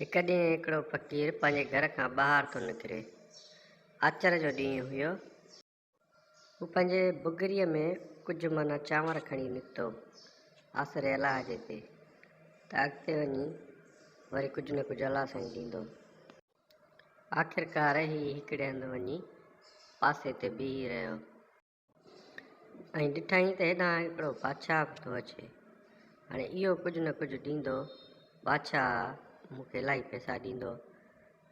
हिक ॾींहुं हिकिड़ो फ़क़ीर पंहिंजे घर खां ॿाहिरि थो निकिरे। आचर जो ॾींहुं हुयो। हू पंहिंजे बुगरीअ में कुझु माना चांवर खणी निकितो आसरे अलाह जे ते, त अॻिते वञी वरी कुझु न कुझु अलाह साईं ॾींदो। आख़िरकार ही हिकिड़े हंधि वञी पासे ते बीही रहियो ऐं ॾिठईं त हेॾां हिकिड़ो बादशाह बि थो अचे। हाणे इहो कुझु न कुझु ॾींदो, बादशाह मूंखे इलाही पैसा ॾींदो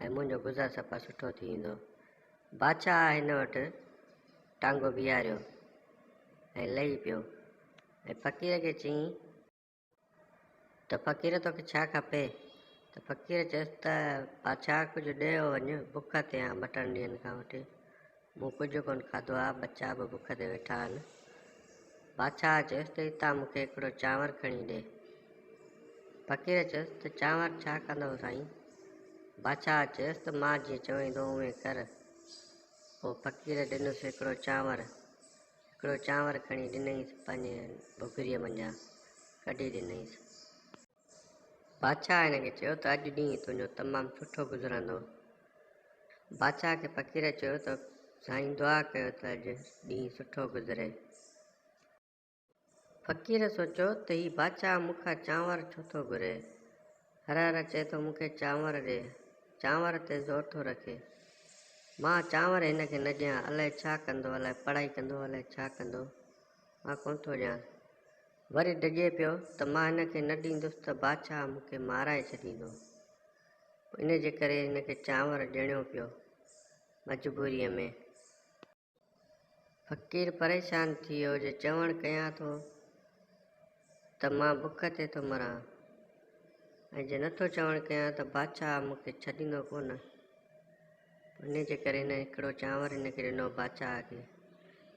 ऐं मुंहिंजो गुज़र सफ़र सुठो थी वेंदो। बादशाह हिन वटि टांगो बीहारियो ऐं लही पियो ऐं फ़क़ीर खे चयईं त फ़क़ीर तोखे छा खपे? त फ़क़ीर चयसि त बादशाह कुझु ॾियो वञु, बुख ते आहियां 2 ॾींहंनि खां वठी, मूं कुझु कोन खाधो आहे, बच्चा बि बुख ते वेठा आहिनि। बादशाह चयसि त हितां मूंखे हिकिड़ो चांवर खणी ॾे। फ़क़ीर चयसि त चांवर छा कंदव साईं? बादशाह चयसि त मां जीअं चवईं तो उएं कर। पोइ फ़क़ीर ॾिनुसि हिकिड़ो चांवर खणी ॾिनईंसि, पंहिंजे बुगरीअ मंझां कढी ॾिनईंसि। बादशाह हिन खे चयो त अॼु ॾींहुं तुंहिंजो तमामु सुठो गुज़रंदो। बादशाह खे फ़क़ीर चयो त साईं दुआ कयो त अॼु ॾींहुं सुठो गुज़रे। फ़क़ीर सोचियो त हीउ बादशाह मूंखां चांवर छो थो घुरे, हर हर चए थो मूंखे चांवर ॾे, चांवर ते ज़ोर थो रखे। मां चांवर हिन खे न ॾियां, अलाए छा कंदो, अलाए पढ़ाई कंदो, अलाए छा कंदो, मां कोन थो ॾियां। वरी डिॼे पियो त मां हिन खे न ॾींदुसि त बादशाह मूंखे माराए छॾींदो। इन जे करे हिन खे चांवर ॾियणो पियो मजबूरीअ में। फ़क़ीर परेशान थी वियो, जे चवणु कयां थो त मां बुख ते थो मरां ऐं जे नथो चवणु कयां त बादशाह मूंखे छॾींदो कोन। इन जे करे हिन हिकिड़ो चांवर हिन खे ॾिनो बादशाह खे।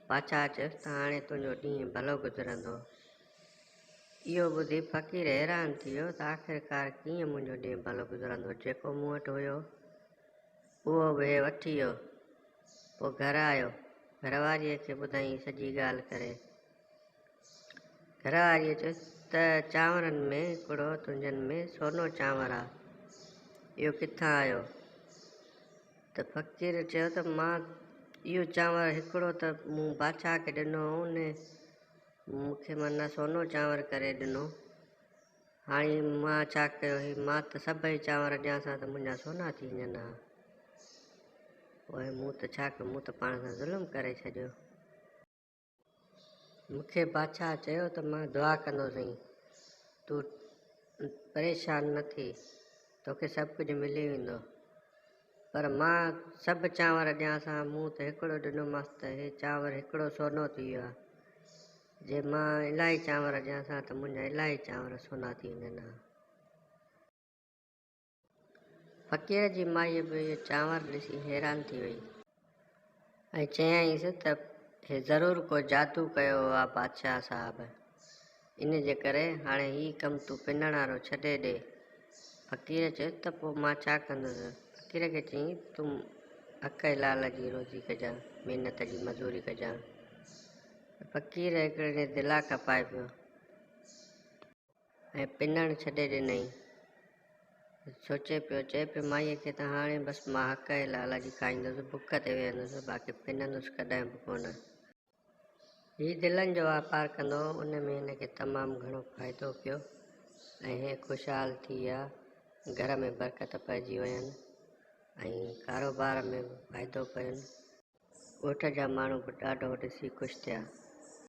बादशाह चयसि त हाणे तुंहिंजो ॾींहुं भलो गुज़रंदो। इहो ॿुधी फ़क़ीर हैरान थी वियो त आख़िरकार कीअं मुंहिंजो ॾींहुं भलो गुज़रंदो, जेको मूं वटि हुयो उहो बि वठी वियो। पोइ घर आयो, घरवारीअ खे ॿुधाईं सॼी ॻाल्हि करे। घरवारीअ चयसि त चांवरनि में हिकिड़ो तुंहिंजनि में सोनो चांवर आहे, इहो किथां आयो? त फ़क़ीर चयो त मां इहो चांवर हिकिड़ो त मूं बादशाह खे ॾिनो, उन मूंखे माना सोनो चांवर करे ॾिनो। हाणे मां छा कयो, मां त सभई चांवर ॾियांसि त मुंहिंजा सोना थी वञनि हा। पोइ मूं त छा कयो, मूं त पाण सां ज़ुल्म करे छॾियो। मूंखे बादशाह चयो त मां दुआ कंदोसीं, तूं परेशान न थी, तोखे सभु कुझु मिली वेंदो। पर मां सभु चांवर ॾियांसि हा, मूं त हिकिड़ो ॾिनोमांसि त हे चांवर हिकिड़ो सोनो थी वियो आहे। जे मां इलाही चांवर ॾियांसि हा त मुंहिंजा इलाही चांवर सोना थी वञनि हा। फ़क़ीर जी माईअ बि इहे चांवर ॾिसी हैरान थी वई ऐं चयाईंसि त हे ज़रूरु को जादू कयो आहे बादशाह साहिबु, इन जे करे हाणे हीउ कमु तूं पिनण वारो छॾे ॾे। फ़क़ीर चयसि त पोइ मां छा कंदुसि? फ़क़ीर खे चयईं तूं हक़ लाल जी रोज़ी कजां, महिनत जी मज़ूरी कजां। फ़क़ीर हिकिड़े ॾींहुं दिलाक पाए पियो ऐं पिनणु छॾे ॾिनई। सोचे पियो, चए पियो माईअ खे त हाणे बसि मां हक़ लाल जी खाईंदुसि, बुख ते वेहंदुसि, बाक़ी पिनंदुसि कॾहिं बि कोन। हीउ दिलनि जो वापारु कंदो, उन में हिन खे तमामु घणो फ़ाइदो पियो ऐं हे ख़ुशहाल थी विया, घर में बरकत पइजी वयनि ऐं कारोबार में बि फ़ाइदो पियुनि। ॻोठ जा माण्हू बि ॾाढो ॾिसी ख़ुशि थिया।